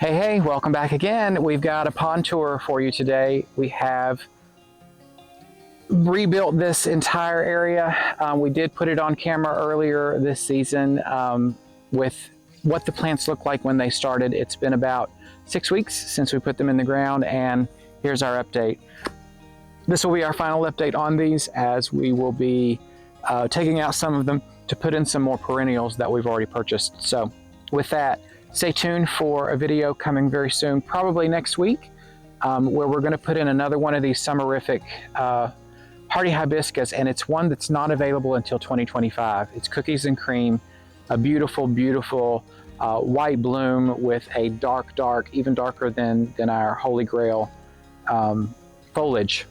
Hey, welcome back again. We've got a pond tour for you today. We have rebuilt this entire area. We did put it on camera earlier this season with what the plants look like when they started. It's been about 6 weeks since we put them in the ground, and here's our update. This will be our final update on these, as we will be taking out some of them to put in some more perennials that we've already purchased. So with that, stay tuned for a video coming very soon, probably next week, where we're going to put in another one of these summerific hardy hibiscus, and it's one that's not available until 2025. It's cookies and cream, a beautiful, beautiful white bloom with a dark, even darker than our Holy Grail foliage.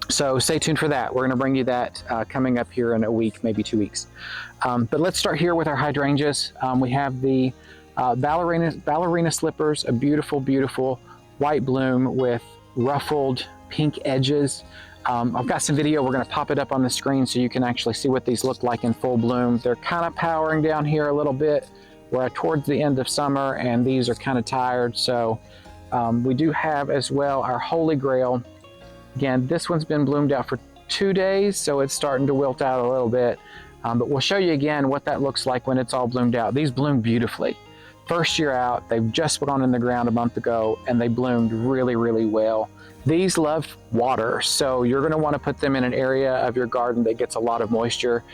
So stay tuned for that. We're going to bring you that coming up here in a week, maybe 2 weeks. But let's start here with our hydrangeas. We have the ballerina slippers, a beautiful, beautiful white bloom with ruffled pink edges. I've got some video. We're going to pop it up on the screen so you can actually see what these look like in full bloom. They're kind of powering down here a little bit. We're towards the end of summer, and these are kind of tired. So we do have as well our Holy Grail. Again, this one's been bloomed out for 2 days, so it's starting to wilt out a little bit. But we'll show you again what that looks like when it's all bloomed out. These bloom beautifully. First year out, they've just gone in the ground a month ago, and they bloomed really, really well. These love water, so you're going to want to put them in an area of your garden that gets a lot of moisture.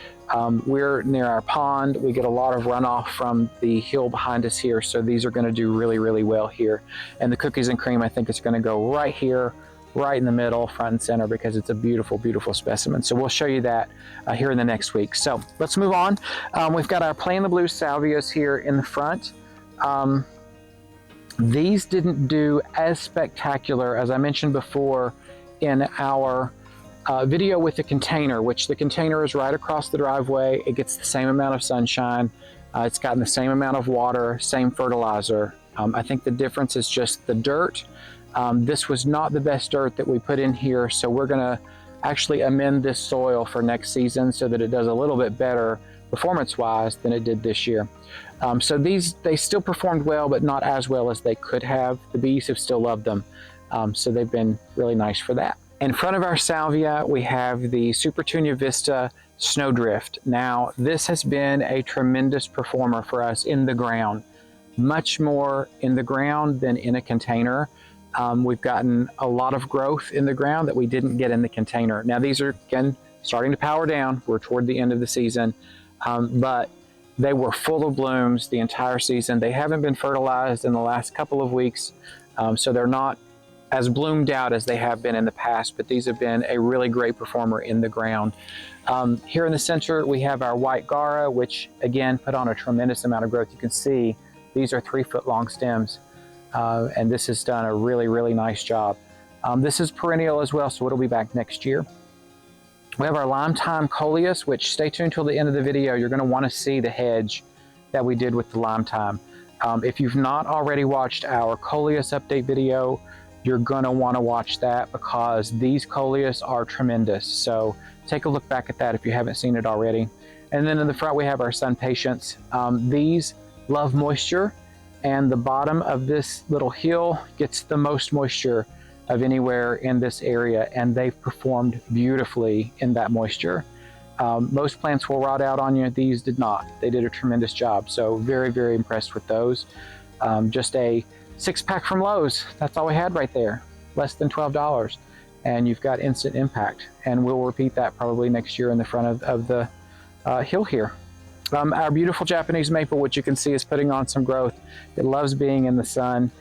We're near our pond. We get a lot of runoff from the hill behind us here, so these are going to do really, really well here. And the cookies and cream, I think it's going to go right here, right in the middle, front and center, because it's a beautiful, beautiful specimen. So we'll show you that here in the next week. So let's move on. We've got our Play in the Blue salvias here in the front. These didn't do as spectacular as I mentioned before in our video with the container, which the container is right across the driveway. It gets the same amount of sunshine. It's gotten the same amount of water, same fertilizer. I think the difference is just the dirt. This was not the best dirt that we put in here, so we're going to actually amend this soil for next season so that it does a little bit better performance-wise than it did this year. So they still performed well, but not as well as they could have. The bees have still loved them, so they've been really nice for that. In front of our salvia, we have the Supertunia Vista Snowdrift. Now, this has been a tremendous performer for us in the ground, much more in the ground than in a container. We've gotten a lot of growth in the ground that we didn't get in the container. Now, these are, again, starting to power down. We're toward the end of the season, but they were full of blooms the entire season. They haven't been fertilized in the last couple of weeks, so they're not as bloomed out as they have been in the past, but these have been a really great performer in the ground. Here in the center, we have our white Gara, which again put on a tremendous amount of growth. You can see these are 3-foot long stems, and this has done a really, really nice job. This is perennial as well, so it'll be back next year. We have our Lime Time Coleus, which, stay tuned till the end of the video. You're going to want to see the hedge that we did with the Lime Time. If you've not already watched our Coleus update video, you're going to want to watch that, because these Coleus are tremendous. So take a look back at that if you haven't seen it already. And then in the front, we have our Sun Patience. These love moisture, and the bottom of this little hill gets the most moisture of anywhere in this area, and they've performed beautifully in that moisture. Most plants will rot out on you. These did not. They did a tremendous job. So very, very impressed with those. Just a 6-pack from Lowe's. That's all we had right there. Less than $12. And you've got instant impact. And we'll repeat that probably next year in the front of the hill here. Our beautiful Japanese maple, which you can see is putting on some growth. It loves being in the sun.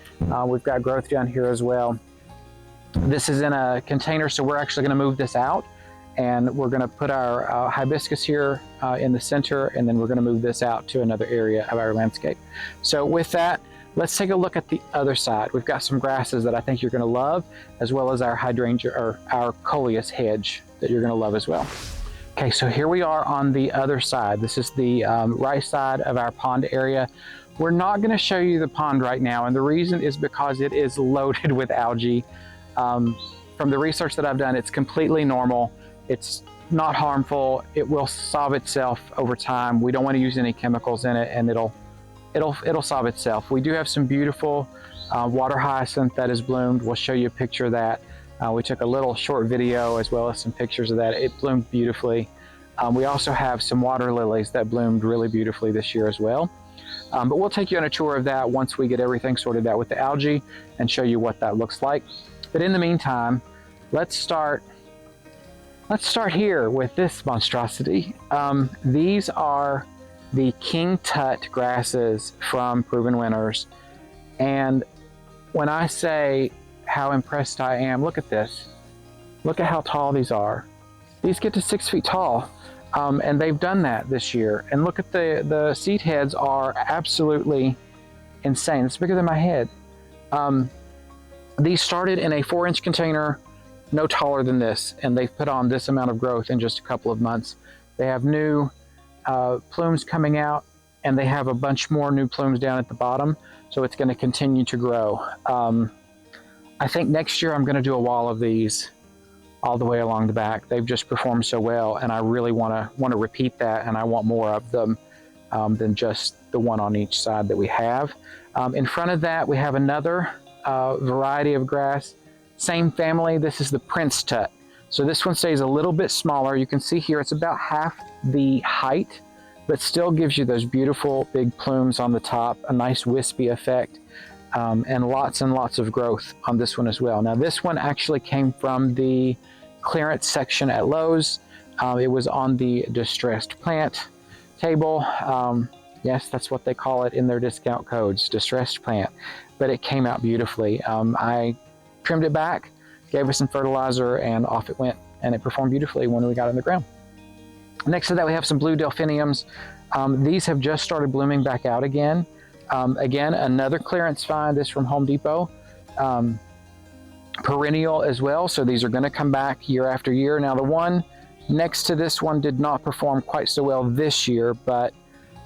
We've got growth down here as well. This is in a container, so we're actually going to move this out, and we're going to put our hibiscus here in the center, and then we're going to move this out to another area of our landscape. So with that, let's take a look at the other side. We've got some grasses that I think you're going to love, as well as our hydrangea, or our Coleus hedge, that you're going to love as well. Okay, so here we are on the other side. This is the right side of our pond area. We're not going to show you the pond right now, and the reason is because it is loaded with algae. From the research that I've done, it's completely normal. It's not harmful. It will solve itself over time. We don't want to use any chemicals in it, and it'll solve itself. We do have some beautiful water hyacinth that has bloomed. We'll show you a picture of that. We took a little short video as well as some pictures of that. It bloomed beautifully. We also have some water lilies that bloomed really beautifully this year as well. But we'll take you on a tour of that once we get everything sorted out with the algae and show you what that looks like. But in the meantime, let's start here with this monstrosity. These are the King Tut grasses from Proven Winners. And when I say how impressed I am, look at this. Look at how tall these are. These get to 6 feet tall. And they've done that this year. And look at the seed heads are absolutely insane. It's bigger than my head. These started in a 4-inch container, no taller than this, and they've put on this amount of growth in just a couple of months. They have new plumes coming out, and they have a bunch more new plumes down at the bottom, so it's going to continue to grow. I think next year I'm going to do a wall of these all the way along the back. They've just performed so well, and I really want to repeat that, and I want more of them than just the one on each side that we have. In front of that, we have another variety of grass, same family. This is the Prince Tut. So this one stays a little bit smaller. You can see here it's about half the height, but still gives you those beautiful big plumes on the top, a nice wispy effect, and lots of growth on this one as well. Now this one actually came from the clearance section at Lowe's. It was on the distressed plant table. Yes, that's what they call it in their discount codes, distressed plant. But it came out beautifully. I trimmed it back, gave it some fertilizer, and off it went. And it performed beautifully when we got it in the ground. Next to that, we have some blue delphiniums. These have just started blooming back out again. Again, another clearance find. This from Home Depot. Perennial as well, so these are going to come back year after year. Now the one next to this one did not perform quite so well this year, but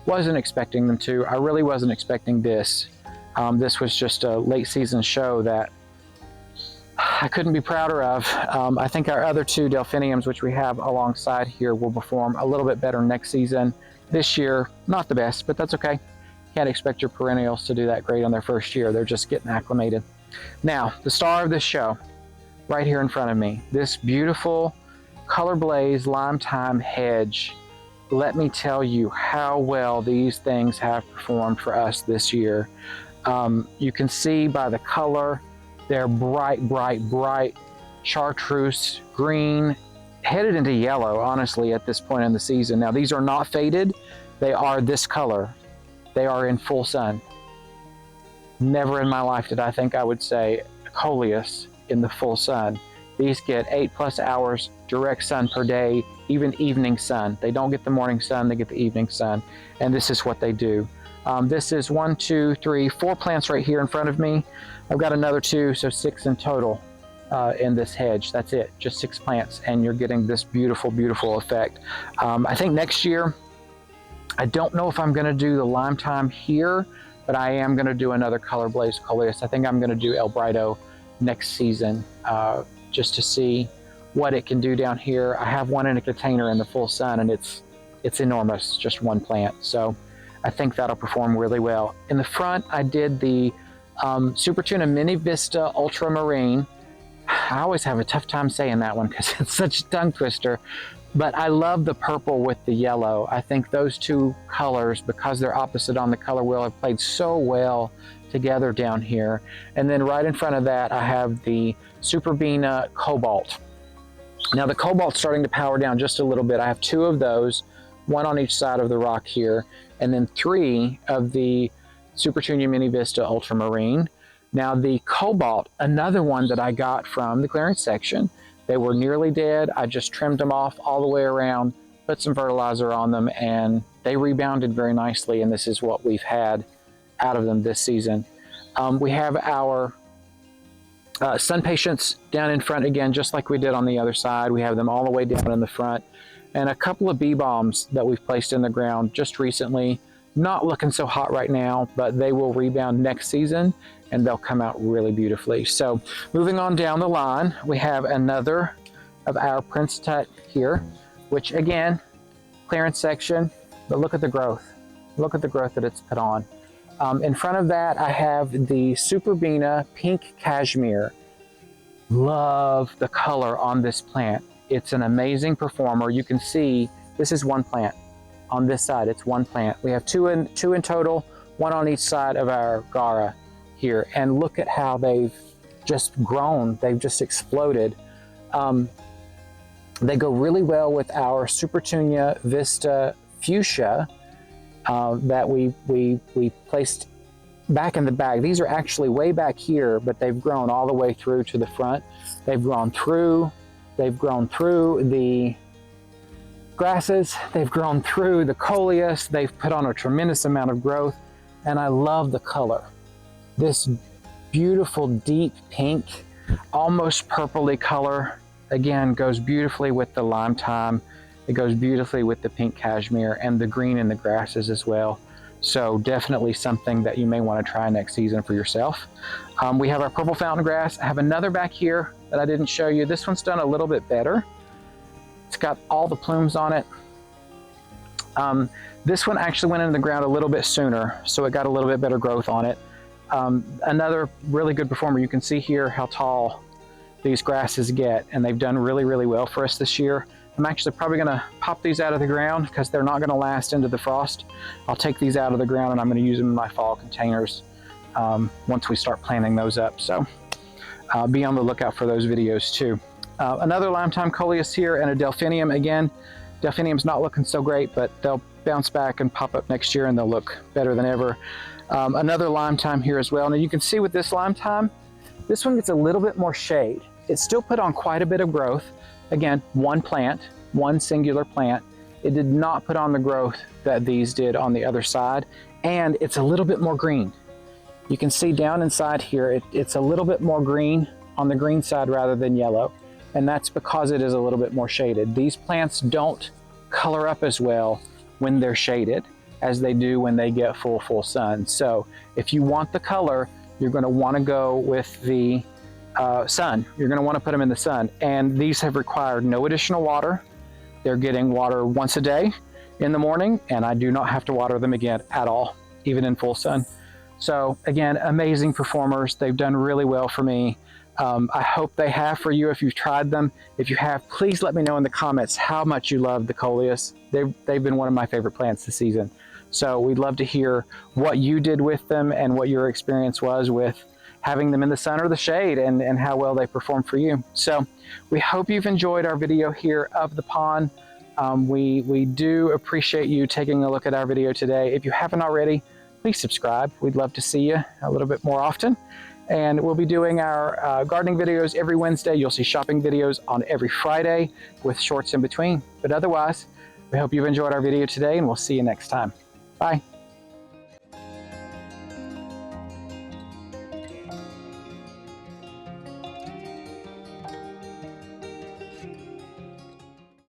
wasn't expecting them to. I really wasn't expecting this. This was just a late season show that I couldn't be prouder of. I think our other two delphiniums, which we have alongside here, will perform a little bit better next season. This year, not the best, but that's okay. Can't expect your perennials to do that great on their first year. They're just getting acclimated. Now, the star of this show, right here in front of me, this beautiful Color Blaze Lime Time hedge. Let me tell you how well these things have performed for us this year. You can see by the color, they're bright chartreuse green, headed into yellow, honestly, at this point in the season. Now, these are not faded. They are this color. They are in full sun. Never in my life did I think I would say Coleus in the full sun. These get 8+ hours direct sun per day, even evening sun. They don't get the morning sun, they get the evening sun. And this is what they do. This is 1, 2, 3, 4 plants right here in front of me. I've got another 2, so 6 in total in this hedge. That's it, just 6 plants, and you're getting this beautiful, beautiful effect. I think next year, I don't know if I'm gonna do the Lime Time here, but I am gonna do another Color Blaze Coleus. I think I'm gonna do El Brido next season, just to see what it can do down here. I have one in a container in the full sun, and it's enormous, just one plant. So I think that'll perform really well. In the front, I did the Supertuna Mini Vista Ultramarine. I always have a tough time saying that one because it's such a tongue twister, but I love the purple with the yellow. I think those two colors, because they're opposite on the color wheel, have played so well together down here. And then right in front of that, I have the Superbina Cobalt. Now the Cobalt's starting to power down just a little bit. I have 2 of those, 1 on each side of the rock here, and then 3 of the Supertunia Mini Vista Ultramarine. Now the Cobalt, another one that I got from the clearance section. They were nearly dead. I just trimmed them off all the way around, put some fertilizer on them, and they rebounded very nicely, and this is what we've had out of them this season. We have our Sun Patience down in front again, just like we did on the other side. We have them all the way down in the front, and a couple of bee balms that we've placed in the ground just recently. Not looking so hot right now, but they will rebound next season, and they'll come out really beautifully. So moving on down the line, we have another of our Prince Tut here, which again, clearance section, but look at the growth. Look at the growth that it's put on. In front of that, I have the Supertunias pink cashmere. Love the color on this plant. It's an amazing performer. You can see this is one plant. On this side, it's one plant. We have two in total, one on each side of our Gara here. And look at how they've just grown. They've just exploded. They go really well with our Supertunia Vista Fuchsia that we placed back in the bag. These are actually way back here, but they've grown all the way through to the front. They've grown through the grasses, they've grown through the Coleus, they've put on a tremendous amount of growth, and I love the color. This beautiful deep pink, almost purpley color, again, goes beautifully with the lime thyme. It goes beautifully with the pink cashmere and the green in the grasses as well. So definitely something that you may want to try next season for yourself. We have our purple fountain grass. I have another back here that I didn't show you. This one's done a little bit better. It's got all the plumes on it. This one actually went into the ground a little bit sooner, so it got a little bit better growth on it. Another really good performer. You can see here how tall these grasses get, and they've done really, really well for us this year. I'm actually probably going to pop these out of the ground because they're not going to last into the frost. I'll take these out of the ground and I'm going to use them in my fall containers once we start planting those up. So be on the lookout for those videos too. Another lime thyme Coleus here and a delphinium. Again, delphinium's not looking so great, but they'll bounce back and pop up next year and they'll look better than ever. Another lime thyme here as well. Now you can see with this lime thyme, this one gets a little bit more shade. It's still put on quite a bit of growth. Again, one plant, one singular plant. It did not put on the growth that these did on the other side, and it's a little bit more green. You can see down inside here, it's a little bit more green on the green side rather than yellow, and that's because it is a little bit more shaded. These plants don't color up as well when they're shaded as they do when they get full sun. So if you want the color, you're going to want to go with the sun. You're going to want to put them in the sun, and these have required no additional water. They're getting water once a day in the morning, and I do not have to water them again at all, even in full sun. So again, amazing performers. They've done really well for me. I hope they have for you if you've tried them. If you have, please let me know in the comments how much you love the Coleus. They've been one of my favorite plants this season. So we'd love to hear what you did with them and what your experience was with having them in the sun or the shade, and how well they perform for you. So we hope you've enjoyed our video here of the pond. We do appreciate you taking a look at our video today. If you haven't already, please subscribe. We'd love to see you a little bit more often. And we'll be doing our gardening videos every Wednesday. You'll see shopping videos on every Friday with shorts in between. But otherwise, we hope you've enjoyed our video today, and we'll see you next time. Bye.